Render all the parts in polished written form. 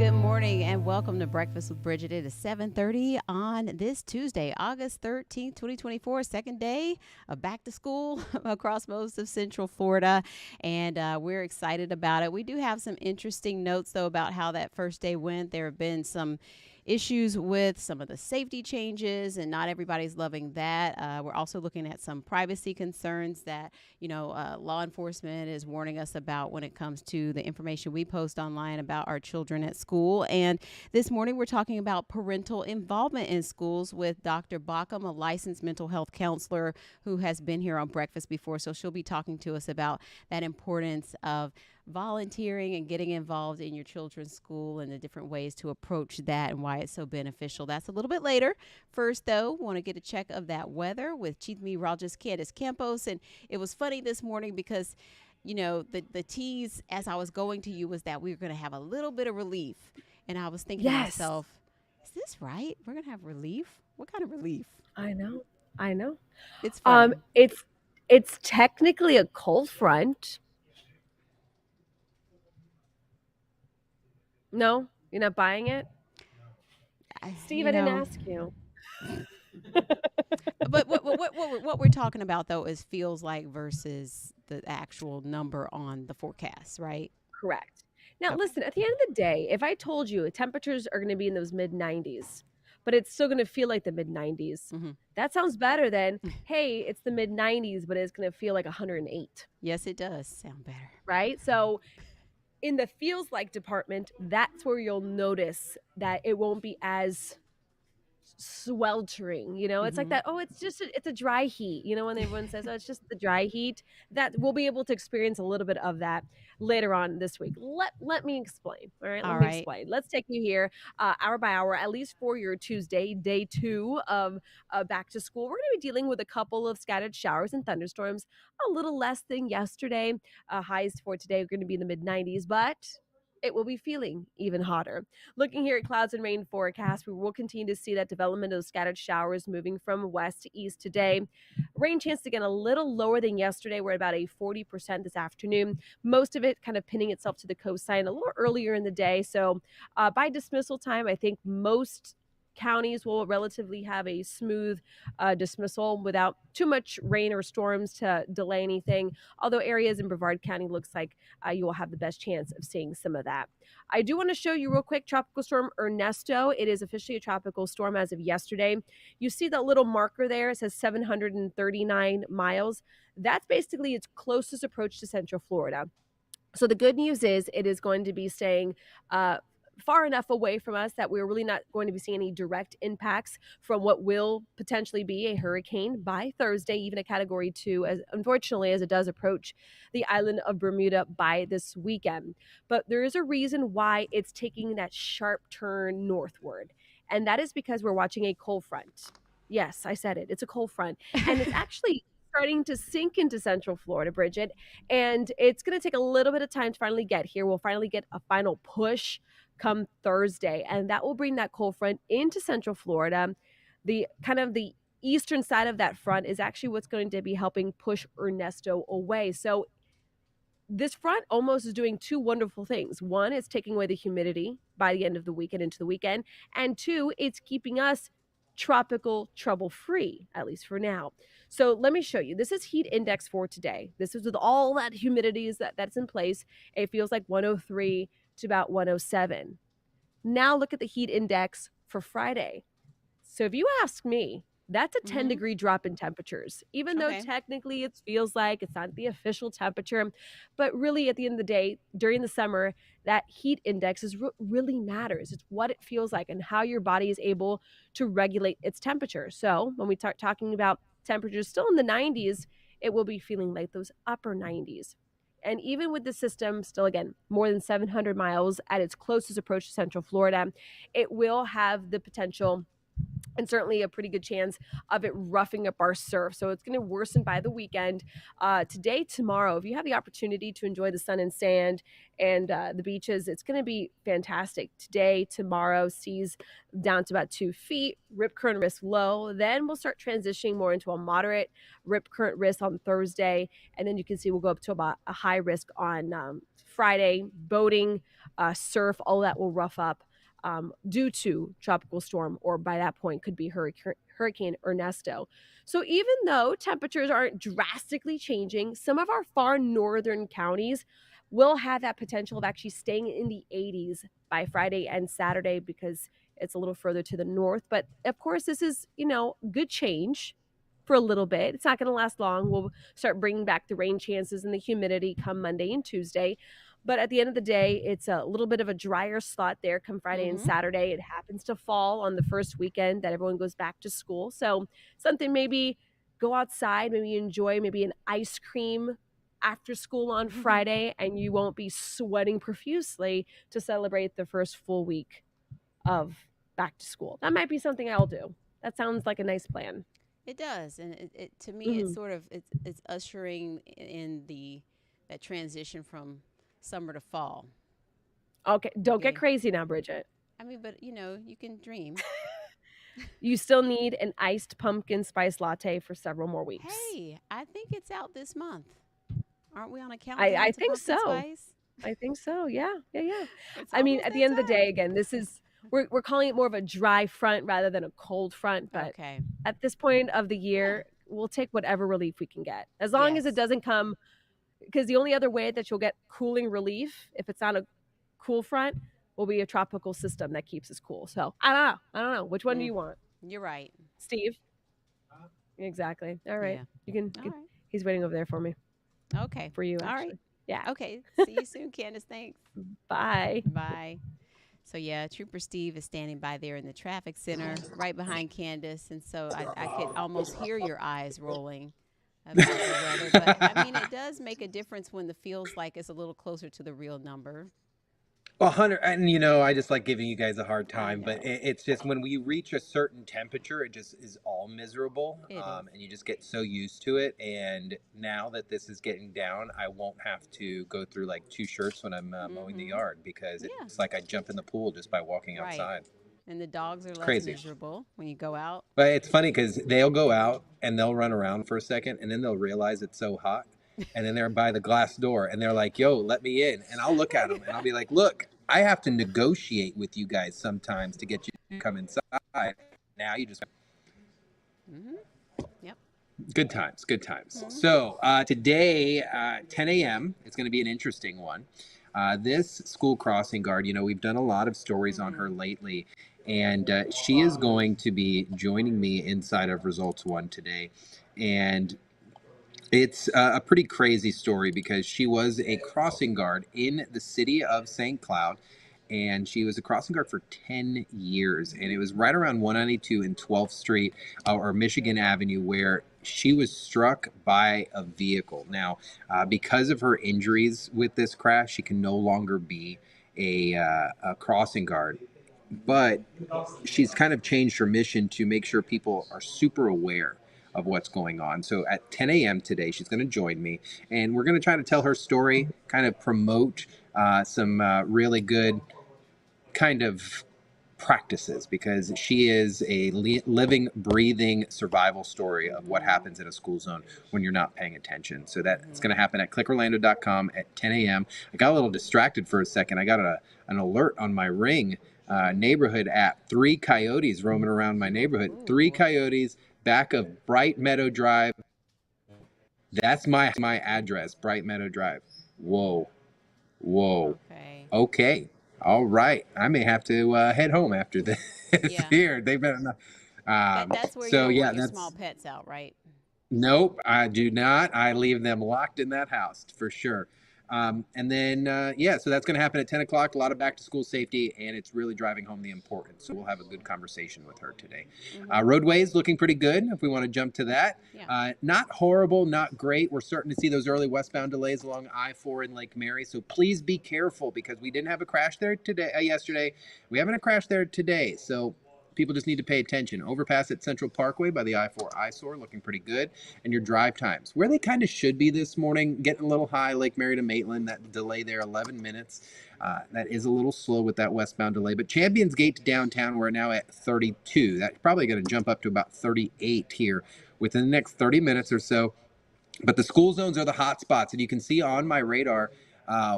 Good morning and welcome to Breakfast with Bridgett. It is 7:30 on this Tuesday, August 13th, 2024, second day of back to school across most of Central Florida, and we're excited about it. We do have some interesting notes, though, about how that first day went. There have been some issues with some of the safety changes, and not everybody's loving that. We're also looking at some privacy concerns that, law enforcement is warning us about when it comes to the information we post online about our children at school. And this morning, we're talking about parental involvement in schools with Dr. Baucom, a licensed mental health counselor who has been here on Breakfast before. So she'll be talking to us about that importance of volunteering and getting involved in your children's school and the different ways to approach that and why it's so beneficial. That's a little bit later. First, though, want to get a check of that weather with Chief Meteorologist Candace Campos. And it was funny this morning because, the tease as I was going to you was that we were going to have a little bit of relief. And I was thinking to Yes, myself, is this right? We're going to have relief? What kind of relief? I know. I know. It's funny. It's technically a cold front. No, you're not buying it? Steve, You I didn't know, ask you. but what we're talking about though is feels like versus the actual number on the forecast, right? Correct. Now, Okay. listen, at the end of the day, if I told you temperatures are going to be in those mid 90s, but it's still going to feel like the mid 90s, Hmm. that sounds better than, hey, it's the mid 90s, but it's going to feel like 108, Yes, it does sound better. right? So, in the feels like department, that's where you'll notice that it won't be as sweltering. It's like Hmm. that. Oh, it's a dry heat. When everyone says, oh, it's just the dry heat, that we'll be able to experience a little bit of that later on this week. Let me explain. All right, let All me right. explain. Let's take you here hour by hour, at least for your Tuesday, day 2 of back to school. We're going to be dealing with a couple of scattered showers and thunderstorms, a little less than yesterday. Highs for today are going to be in the mid 90s, but it will be feeling even hotter. Looking here at clouds and rain forecast, we will continue to see that development of scattered showers moving from west to east today. Rain chance again a little lower than yesterday. We're at about a 40% this afternoon. Most of it kind of pinning itself to the coastline a little earlier in the day. So by dismissal time, I think most counties will relatively have a smooth dismissal without too much rain or storms to delay anything. Although areas in Brevard County looks like you will have the best chance of seeing some of that. I do want to show you real quick Tropical Storm Ernesto. It is officially a tropical storm as of yesterday. You see that little marker there. It says 739 miles. That's basically its closest approach to Central Florida. So the good news is it is going to be staying far enough away from us that we're really not going to be seeing any direct impacts from what will potentially be a hurricane by Thursday, even a category 2, as unfortunately as it does approach the island of Bermuda by this weekend. But there is a reason why it's taking that sharp turn northward. And that is because we're watching a cold front. Yes, I said it. It's a cold front. And it's actually starting to sink into Central Florida, Bridget. And it's going to take a little bit of time to finally get here. We'll finally get a final push come Thursday, and that will bring that cold front into Central Florida. The kind of the eastern side of that front is actually what's going to be helping push Ernesto away. So this front almost is doing two wonderful things. One, it's taking away the humidity by the end of the weekend into the weekend. And two, it's keeping us tropical trouble free, at least for now. So let me show you. This is heat index for today. This is with all that humidity that's in place. It feels like 103 to about 107. Now look at the heat index for Friday. So if you ask me, that's a 10 Hmm. degree drop in temperatures, even though Okay. technically it feels like it's not the official temperature. But really, at the end of the day, during the summer, that heat index is really matters. It's what it feels like and how your body is able to regulate its temperature. So when we start talking about temperatures still in the 90s, it will be feeling like those upper 90s. And even with the system still, again, more than 700 miles at its closest approach to Central Florida, it will have the potential and certainly a pretty good chance of it roughing up our surf. So it's going to worsen by the weekend. Today, tomorrow, if you have the opportunity to enjoy the sun and sand and the beaches, it's going to be fantastic. Today, tomorrow, seas down to about 2 feet, rip current risk low. Then we'll start transitioning more into a moderate rip current risk on Thursday. And then you can see we'll go up to about a high risk on Friday. Boating surf, all that will rough up due to tropical storm, or by that point could be Hurricane Ernesto. So even though temperatures aren't drastically changing, some of our far northern counties will have that potential of actually staying in the 80s by Friday and Saturday because it's a little further to the north. But of course, this is, good change for a little bit. It's not going to last long. We'll start bringing back the rain chances and the humidity come Monday and Tuesday. But at the end of the day, it's a little bit of a drier slot there come Friday and Mm-hmm. Saturday. It happens to fall on the first weekend that everyone goes back to school. So something, maybe go outside, maybe enjoy maybe an ice cream after school on Friday, and you won't be sweating profusely to celebrate the first full week of back to school. That might be something I'll do. That sounds like a nice plan. It does, and to me, it's Mhm. sort of it's ushering in the that transition from summer to fall. Okay, We're don't get getting, crazy now, Bridget. I mean, but you can dream. You still need an iced pumpkin spice latte for several more weeks. Hey, I think it's out this month. Aren't we on a I countdown I to think pumpkin so. spice? I think so. Yeah, yeah, yeah. It's I mean, almost at the that end of the time. day, again, this is we're calling it more of a dry front rather than a cold front, but Okay. at this point of the Yeah. year, we'll take whatever relief we can get. As long as it Yes. doesn't come, because the only other way that you'll get cooling relief, if it's not a cool front, will be a tropical system that keeps us cool. So, I don't know. I don't know. Which one do Mm, you want? you're right. Steve? Exactly. All right. Yeah. You can, All get, right. he's waiting over there for me. Okay. For you, All right. actually. Yeah. Okay. See you soon, Candace. Thanks. Bye. Bye. So yeah, Trooper Steve is standing by there in the traffic center, right behind Candace, and so I could almost hear your eyes rolling about the weather. But I mean, it does make a difference when the feels like it's a little closer to the real number. Well, Hunter, and I just like giving you guys a hard I time, but know it's just when we reach a certain temperature, it just is all miserable, it is. and you just get so used to it. And now that this is getting down, I won't have to go through like two shirts when I'm mowing the Mm-hmm. yard because Yeah. it's like I jump in the pool just by walking Right. outside. And the dogs are It's less crazy. miserable when you go out. But it's funny because they'll go out and they'll run around for a second and then they'll realize it's so hot. And then they're by the glass door and they're like, yo, let me in. And I'll look at them and I'll be like, look, I have to negotiate with you guys sometimes to get you to come inside. Now you just Mm-hmm. Yep. good times, good times. Mm-hmm. So today, 10 a.m. It's going to be an interesting one. This school crossing guard, we've done a lot of stories on her Mm-hmm. lately, and she is going to be joining me inside of Results One today, and it's a pretty crazy story because she was a crossing guard in the city of St. Cloud, and she was a crossing guard for 10 years. And it was right around 192 and 12th Street or Michigan Avenue where she was struck by a vehicle. Now, because of her injuries with this crash, she can no longer be a crossing guard. But she's kind of changed her mission to make sure people are super aware of what's going on. So at 10 a.m. today, she's going to join me, and we're going to try to tell her story, kind of promote some really good kind of practices because she is a living, breathing survival story of what Mm-hmm. happens in a school zone when you're not paying attention. So that's Mm-hmm. going to happen at clickorlando.com at 10 a.m. I got a little distracted for a second. I got an alert on my Ring neighborhood app. 3 coyotes roaming around my neighborhood. 3 Ooh. coyotes back of Bright Meadow Drive. That's my address, Bright Meadow Drive. Whoa. Whoa. Okay. Okay. All right. I may have to head home after this Yeah. here. They better not. That's where you So don't yeah, want your small that's pets out, right? nope. I do not. I leave them locked in that house for sure. And then yeah, so that's going to happen at 10 o'clock. A lot of back to school safety, and it's really driving home the importance. So we'll have a good conversation with her today. Mm-hmm. Roadways looking pretty good. If we want to jump to that, Yeah. not horrible, not great. We're starting to see those early westbound delays along I-4 in Lake Mary. So please be careful because we didn't have a crash there today. Yesterday, we haven't a crash there today. So people just need to pay attention. Overpass at Central Parkway by the I-4 eyesore looking pretty good. And your drive times, where they kind of should be this morning, getting a little high, Lake Mary to Maitland, that delay there, 11 minutes. That is a little slow with that westbound delay. But Champions Gate to downtown, we're now at 32. That's probably going to jump up to about 38 here within the next 30 minutes or so. But the school zones are the hot spots, and you can see on my radar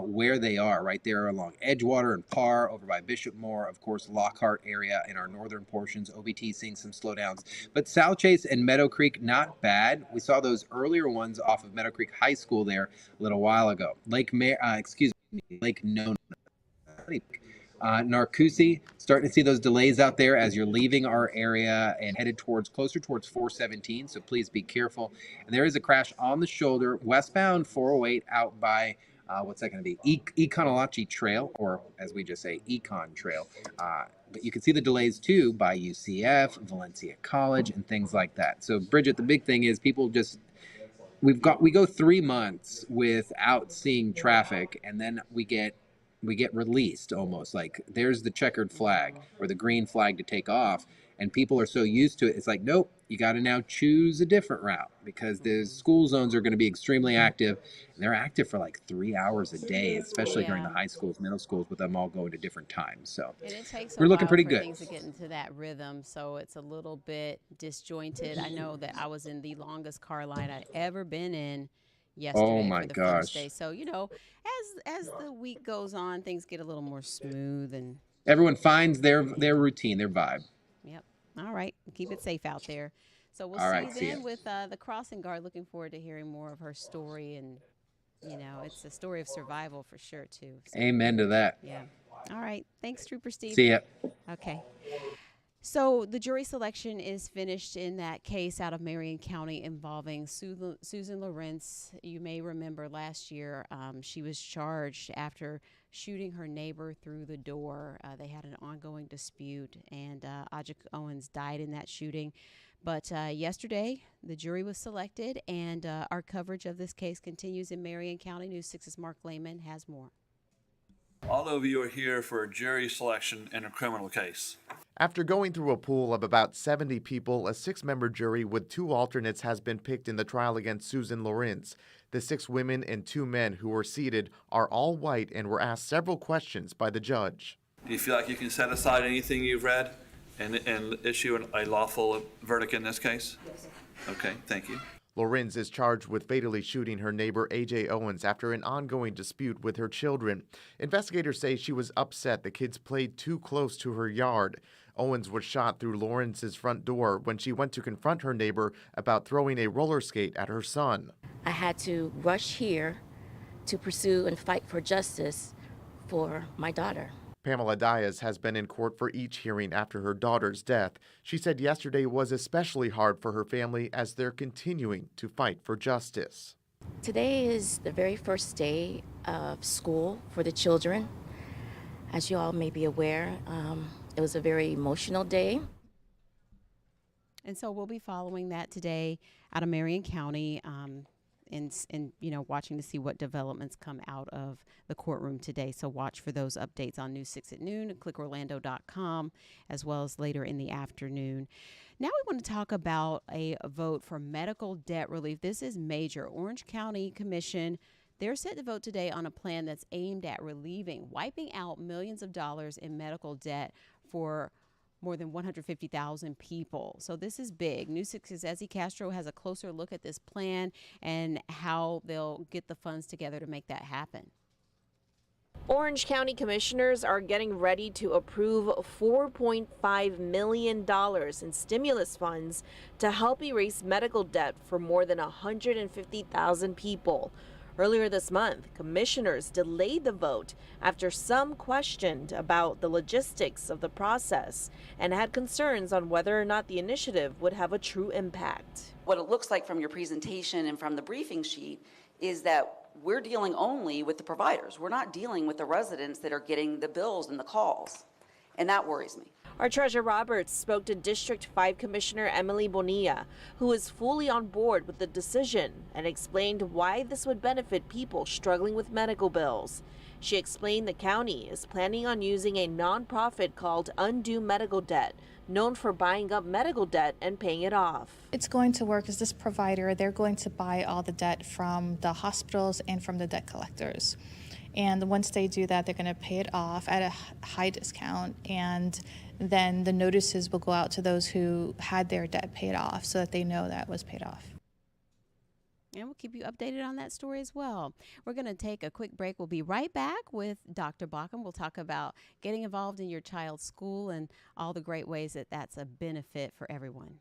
where they are, right there along Edgewater and Parr, over by Bishop Moore, of course, Lockhart area in our northern portions. OBT seeing some slowdowns, but South Chase and Meadow Creek not bad. We saw those earlier ones off of Meadow Creek High School there a little while ago. Lake Nona. Narcoossee, starting to see those delays out there as you're leaving our area and headed closer towards 417. So please be careful. And there is a crash on the shoulder, westbound 408 out by what's that going to be? Econology Trail, or as we just say, Econ Trail. But you can see the delays too by UCF, Valencia College, and things like that. So Bridgett, the big thing is people just we go 3 months without seeing traffic, and then we get released almost like there's the checkered flag or the green flag to take off, and people are so used to it. It's like, nope, you got to now choose a different route because the school zones are going to be extremely active, and they're active for like 3 hours a day, especially during the high schools, middle schools, with them all going to different times. So and it takes we're a looking while pretty for good. things to get into that rhythm, so it's a little bit disjointed. I know that I was in the longest car line I'd ever been in yesterday for the first day. So, as the week goes on, things get a little more smooth, and everyone finds their routine, their vibe. Yep. All right. Keep it safe out there. So we'll see you then with the crossing guard. Looking forward to hearing more of her story, and it's a story of survival for sure too. So, amen to that. Yeah. All right. Thanks, Trooper Steve. See ya. Okay. So the jury selection is finished in that case out of Marion County involving Susan Lawrence. You may remember last year she was charged after shooting her neighbor through the door. They had an ongoing dispute, and Ajik Owens died in that shooting. But yesterday, the jury was selected, and our coverage of this case continues in Marion County. News 6's Mark Lehman has more. All of you are here for a jury selection in a criminal case. After going through a pool of about 70 people, a 6-member jury with 2 alternates has been picked in the trial against Susan Lawrence. The 6 women and 2 men who were seated are all white and were asked several questions by the judge. Do you feel like you can set aside anything you've read and issue a lawful verdict in this case? Yes, sir. Okay, thank you. Lawrence is charged with fatally shooting her neighbor A.J. Owens after an ongoing dispute with her children. Investigators say she was upset the kids played too close to her yard. Owens was shot through Lawrence's front door when she went to confront her neighbor about throwing a roller skate at her son. I had to rush here to pursue and fight for justice for my daughter. Pamela Diaz has been in court for each hearing after her daughter's death. She said yesterday was especially hard for her family as they're continuing to fight for justice. Today is the very first day of school for the children. As you all may be aware, it was a very emotional day. And so we'll be following that today out of Marion County. And watching to see what developments come out of the courtroom today. So watch for those updates on News 6 at noon, clickorlando.com, as well as later in the afternoon. Now we want to talk about a vote for medical debt relief. This is major. Orange County Commission, they're set to vote today on a plan that's aimed at wiping out millions of dollars in medical debt for more than 150,000 people. So this is big. News 6's Ezzy Castro has a closer look at this plan and how they'll get the funds together to make that happen. Orange County commissioners are getting ready to approve $4.5 million in stimulus funds to help erase medical debt for more than 150,000 people. Earlier this month, commissioners delayed the vote after some questioned about the logistics of the process and had concerns on whether or not the initiative would have a true impact. What it looks like from your presentation and from the briefing sheet is that we're dealing only with the providers. We're not dealing with the residents that are getting the bills and the calls, and that worries me. Our Treasurer Roberts spoke to District 5 Commissioner Emily Bonilla, who is fully on board with the decision and explained why this would benefit people struggling with medical bills. She explained the county is planning on using a nonprofit called Undo Medical Debt, known for buying up medical debt and paying it off. It's going to work as this provider, they're going to buy all the debt from the hospitals and from the debt collectors. And once they do that, they're going to pay it off at a high discount, and then the notices will go out to those who had their debt paid off so that they know that was paid off. And we'll keep you updated on that story as well. We're going to take a quick break. We'll be right back with Dr. Baucom. We'll talk about getting involved in your child's school and all the great ways that that's a benefit for everyone.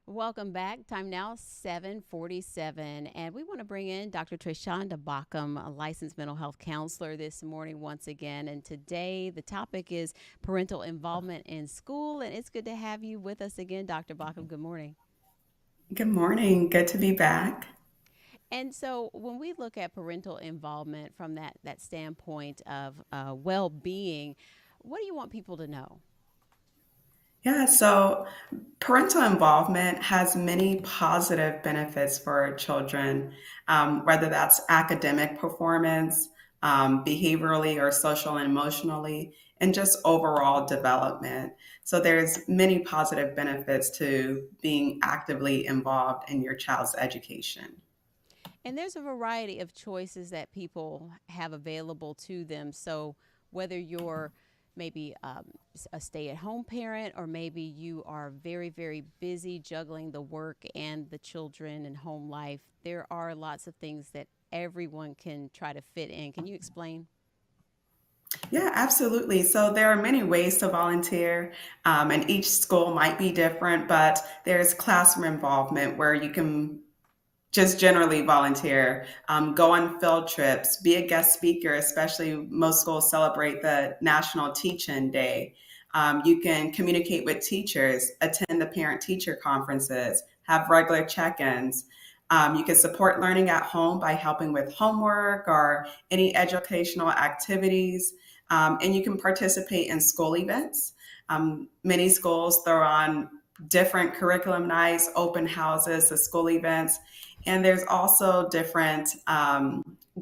Welcome back. Time now 7:47, and we want to bring in Dr. Treshonda Baucom, a licensed mental health counselor, this morning once again. And today the topic is parental involvement in school, and it's good to have you with us again, Dr. Baucom. Good morning. Good morning. Good to be back. And so when we look at parental involvement from that standpoint of well-being, what do you want people to know? Yeah, so parental involvement has many positive benefits for children, whether that's academic performance, behaviorally or social and emotionally, and just overall development. So there's many positive benefits to being actively involved in your child's education. And there's a variety of choices that people have available to them. So whether you're maybe a stay-at-home parent, or maybe you are very, very busy juggling the work and the children and home life, there are lots of things that everyone can try to fit in. Can you explain? Yeah, absolutely. So there are many ways to volunteer, and each school might be different, but there's classroom involvement where you can just generally volunteer, go on field trips, be a guest speaker, especially most schools celebrate the National Teach-In Day. You can communicate with teachers, attend the parent-teacher conferences, have regular check-ins. You can support learning at home by helping with homework or any educational activities. And you can participate in school events. Many schools throw on different curriculum nights, open houses, the school events. And there's also different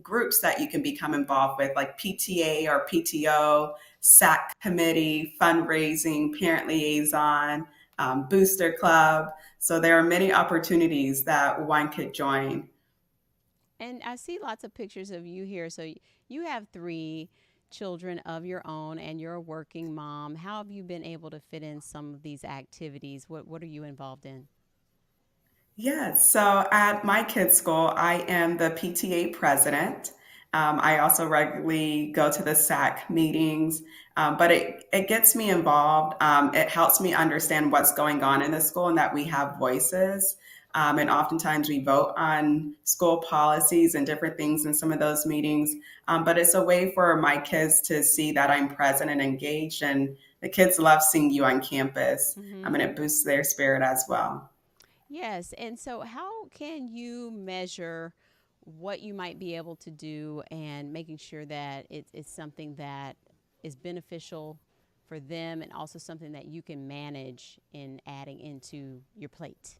groups that you can become involved with, like PTA or PTO, SAC committee, fundraising, parent liaison, booster club. So there are many opportunities that one could join. And I see lots of pictures of you here. So you have 3 children of your own, and you're a working mom. How have you been able to fit in some of these activities? What are you involved in? Yeah, so at my kids' school, I am the PTA president. I also regularly go to the SAC meetings, but it gets me involved. It helps me understand what's going on in the school and that we have voices. And oftentimes we vote on school policies and different things in some of those meetings. But it's a way for my kids to see that I'm present and engaged, and the kids love seeing you on campus, Mm-hmm. and it boosts their spirit as well. Yes. And so, how can you measure what you might be able to do and making sure that it's something that is beneficial for them, and also something that you can manage in adding into your plate?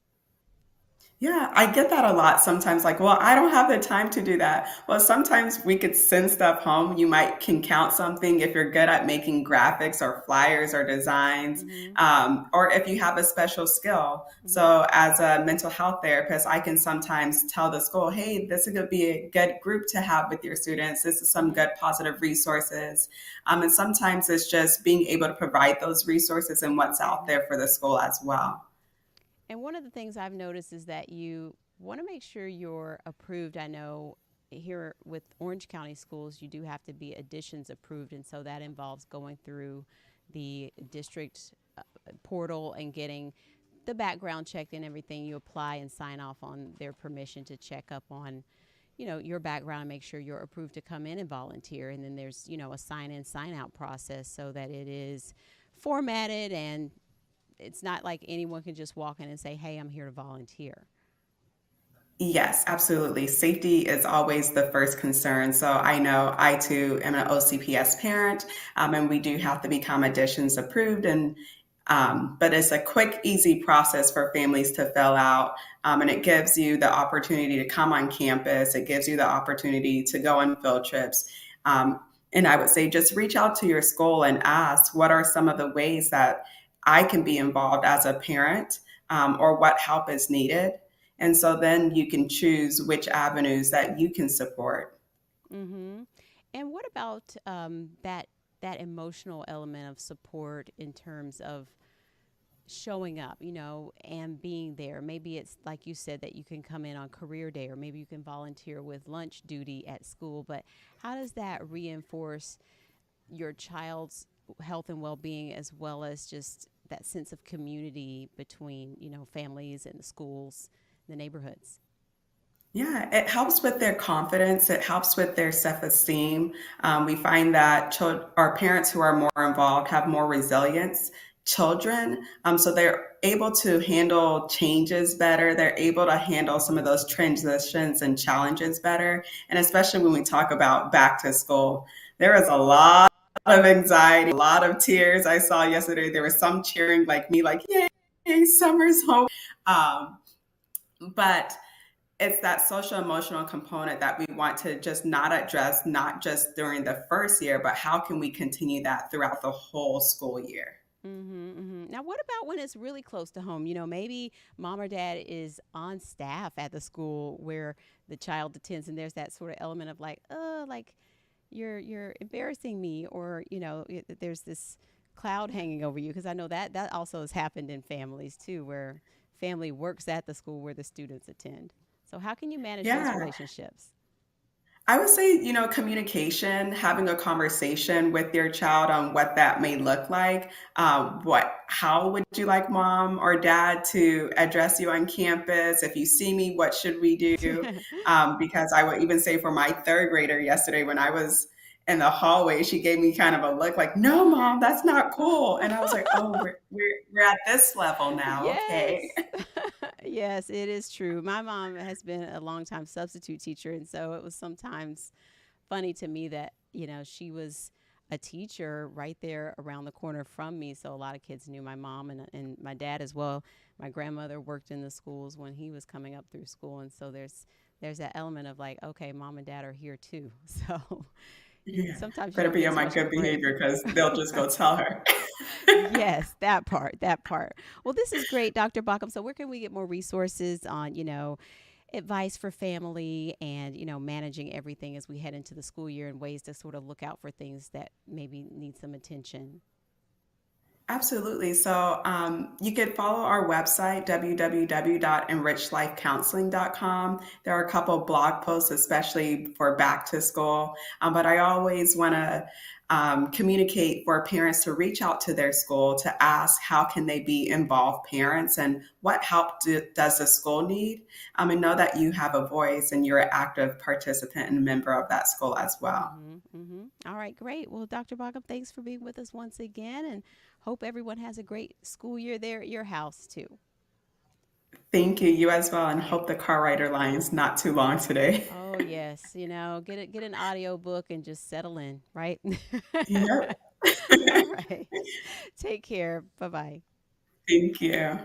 Yeah, I get that a lot sometimes. Like, well, I don't have the time to do that. Well, sometimes we could send stuff home. You might can count something if you're good at making graphics or flyers or designs, Mm-hmm. or if you have a special skill. Mm-hmm. So, as a mental health therapist, I can sometimes tell the school, hey, this is going to be a good group to have with your students. This is some Mm-hmm. good positive resources. And sometimes it's just being able to provide those resources and what's out Mm-hmm. there for the school as well. And one of the things I've noticed is that you want to make sure you're approved. I know here with Orange County schools, you do have to be additions approved. And so that involves going through the district portal and getting the background checked and everything. You apply and sign off on their permission to check up on, your background and make sure you're approved to come in and volunteer. And then there's, a sign in, sign out process so that it is formatted, and it's not like anyone can just walk in and say, hey, I'm here to volunteer. Yes, absolutely. Safety is always the first concern. So I know I too am an OCPS parent, and we do have to become additions approved. And but it's a quick, easy process for families to fill out, and it gives you the opportunity to come on campus. It gives you the opportunity to go on field trips. And I would say just reach out to your school and ask what are some of the ways that I can be involved as a parent, or what help is needed. And so then you can choose which avenues that you can support. Mm-hmm. And what about that emotional element of support in terms of showing up, and being there. Maybe it's like you said that you can come in on career day, or maybe you can volunteer with lunch duty at school. But how does that reinforce your child's health and well-being, as well as just that sense of community between, families and the schools, the neighborhoods? Yeah, it helps with their confidence. It helps with their self-esteem. We find that our parents who are more involved have more resilience. Children, so they're able to handle changes better. They're able to handle some of those transitions and challenges better. And especially when we talk about back to school, there is a lot of anxiety, a lot of tears. I saw yesterday there was some cheering like me, like, yay, summer's home. Um, but it's that social emotional component that we want to just not address, not just during the first year, but how can we continue that throughout the whole school year? Now, what about when it's really close to home? Maybe mom or dad is on staff at the school where the child attends, and there's that sort of element of like you're embarrassing me, or there's this cloud hanging over you, because I know that also has happened in families too, where family works at the school where the students attend. So how can you manage those Yeah. relationships? I would say, communication, having a conversation with your child on what that may look like. How would you like mom or dad to address you on campus? If you see me, what should we do? Because I would even say for my third grader yesterday, when I was in the hallway, she gave me kind of a look like, no, mom, that's not cool. And I was like, oh, we're at this level now. Yes. Okay. Yes, it is true. My mom has been a longtime substitute teacher, and so it was sometimes funny to me that, she was a teacher right there around the corner from me. So a lot of kids knew my mom, and my dad as well. My grandmother worked in the schools when he was coming up through school. And so there's that element of like, okay, mom and dad are here too. So Yeah. sometimes you Better don't be get on as my much of a good break. behavior because they'll just go tell her. Yes, that part, that part. Well, this is great, Dr. Bauckham. So where can we get more resources on, advice for family and, managing everything as we head into the school year, and ways to sort of look out for things that maybe need some attention? Absolutely. So you could follow our website, www.enrichlifecounseling.com. There are a couple of blog posts, especially for back to school. But I always want to communicate for parents to reach out to their school to ask how can they be involved parents, and what help does the school need, and know that you have a voice and you're an active participant and member of that school as well. All right, great. Well, Dr. Bauckham, thanks for being with us once again, and hope everyone has a great school year there at your house too. Thank you, you as well, and All right. hope the car rider line's not too long today. Oh yes, get an audio book and just settle in, right? Yep. All right. Take care. Bye-bye. Thank you.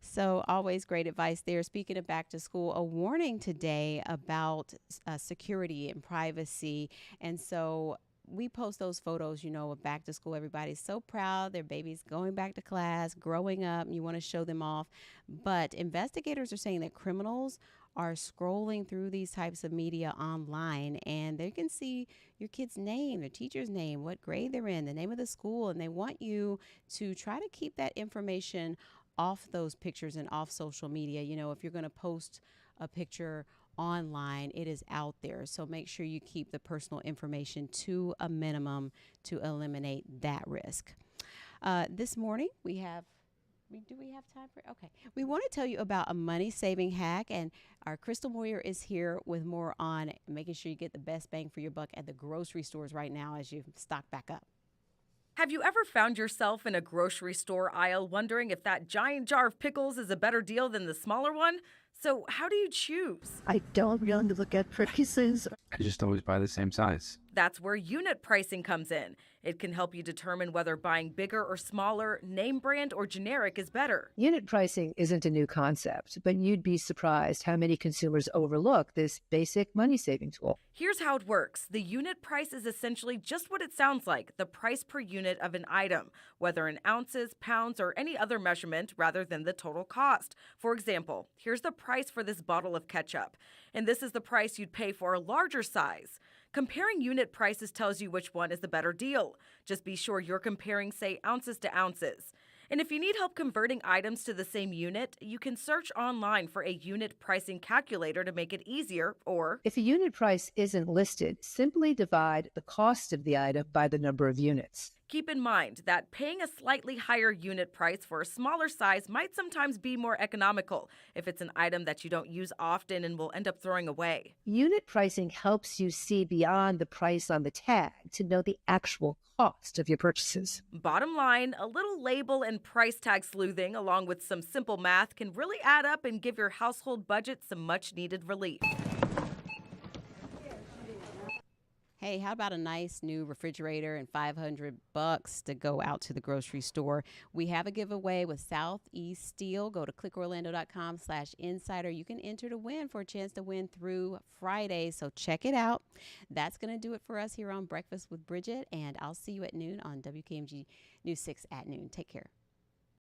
So, always great advice there. Speaking of back to school, a warning today about security and privacy. And so, we post those photos, of back to school. Everybody's so proud. Their baby's going back to class, growing up, and you want to show them off. But investigators are saying that criminals are scrolling through these types of media online, and they can see your kid's name, their teacher's name, what grade they're in, the name of the school, and they want you to try to keep that information off those pictures and off social media. If you're going to post a picture online, it is out there. So make sure you keep the personal information to a minimum to eliminate that risk. This morning do we have time for? Okay. We want to tell you about a money saving hack, and our Crystal Moyer is here with more on making sure you get the best bang for your buck at the grocery stores right now as you stock back up. Have you ever found yourself in a grocery store aisle wondering if that giant jar of pickles is a better deal than the smaller one? So how do you choose? I don't really look at prices. I just always buy the same size. That's where unit pricing comes in. It can help you determine whether buying bigger or smaller, name brand or generic is better. Unit pricing isn't a new concept, but you'd be surprised how many consumers overlook this basic money-saving tool. Here's how it works. The unit price is essentially just what it sounds like, the price per unit of an item, whether in ounces, pounds, or any other measurement rather than the total cost. For example, here's the price for this bottle of ketchup, and this is the price you'd pay for a larger size. Comparing unit prices tells you which one is the better deal. Just be sure you're comparing, say, ounces to ounces. And if you need help converting items to the same unit, you can search online for a unit pricing calculator to make it easier, or If a unit price isn't listed, simply divide the cost of the item by the number of units. keep in mind that paying a slightly higher unit price for a smaller size might sometimes be more economical if it's an item that you don't use often and will end up throwing away. Unit pricing helps you see beyond the price on the tag to know the actual cost of your purchases. Bottom line, a little label and price tag sleuthing along with some simple math can really add up and give your household budget some much needed relief. Hey, how about a nice new refrigerator and $500 to go out to the grocery store? We have a giveaway with Southeast Steel. Go to clickorlando.com/insider. You can enter to win for a chance to win through Friday. So check it out. That's going to do it for us here on Breakfast with Bridgett. And I'll see you at noon on WKMG News 6 at noon. Take care.